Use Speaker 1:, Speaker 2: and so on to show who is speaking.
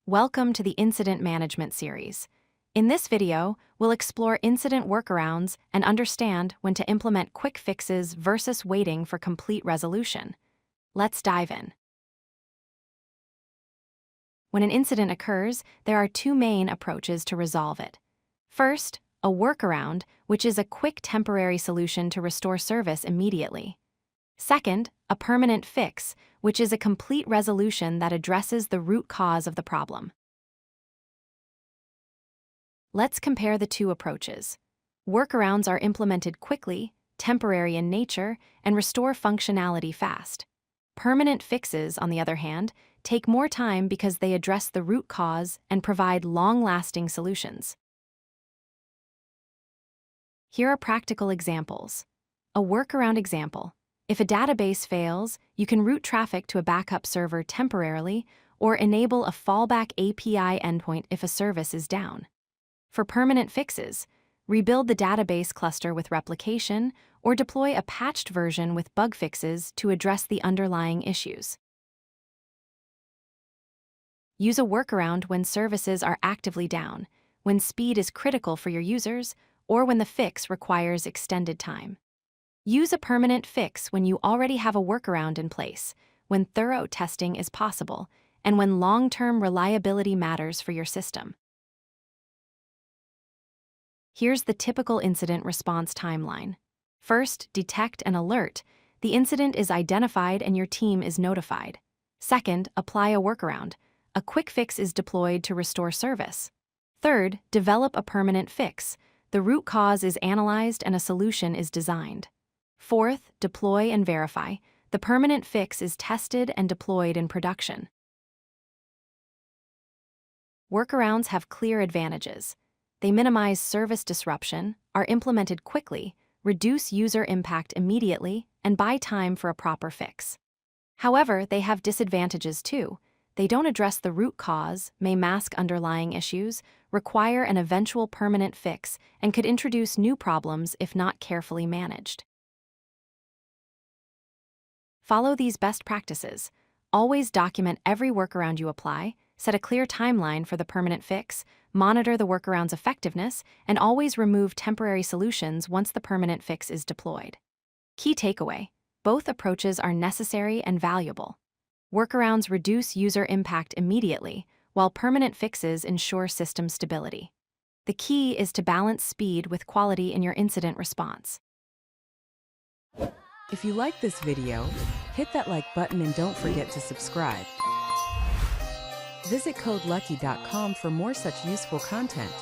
Speaker 1: Welcome to the Incident Management series. In this video, we'll explore incident workarounds and understand when to implement quick fixes versus waiting for complete resolution. Let's dive in. When an incident occurs, there are two main approaches to resolve it. First, a workaround, which is a quick temporary solution to restore service immediately. Second, a permanent fix, which is a complete resolution that addresses the root cause of the problem. Let's compare the two approaches. Workarounds are implemented quickly, temporary in nature, and restore functionality fast. Permanent fixes, on the other hand, take more time because they address the root cause and provide long-lasting solutions. Here are practical examples. A workaround example. If a database fails, you can route traffic to a backup server temporarily or enable a fallback API endpoint if a service is down. For permanent fixes, rebuild the database cluster with replication or deploy a patched version with bug fixes to address the underlying issues. Use a workaround when services are actively down, when speed is critical for your users, or when the fix requires extended time. Use a permanent fix when you already have a workaround in place, when thorough testing is possible, and when long-term reliability matters for your system. Here's the typical incident response timeline. First, detect and alert. The incident is identified and your team is notified. Second, apply a workaround. A quick fix is deployed to restore service. Third, develop a permanent fix. The root cause is analyzed and a solution is designed. Fourth, deploy and verify. The permanent fix is tested and deployed in production. Workarounds have clear advantages. They minimize service disruption, are implemented quickly, reduce user impact immediately, and buy time for a proper fix. However, they have disadvantages too. They don't address the root cause, may mask underlying issues, require an eventual permanent fix, and could introduce new problems if not carefully managed. Follow these best practices. Always document every workaround you apply, set a clear timeline for the permanent fix, monitor the workaround's effectiveness, and always remove temporary solutions once the permanent fix is deployed. Key takeaway: both approaches are necessary and valuable. Workarounds reduce user impact immediately, while permanent fixes ensure system stability. The key is to balance speed with quality in your incident response.
Speaker 2: If you like this video, hit that like button and don't forget to subscribe. Visit codelucky.com for more such useful content.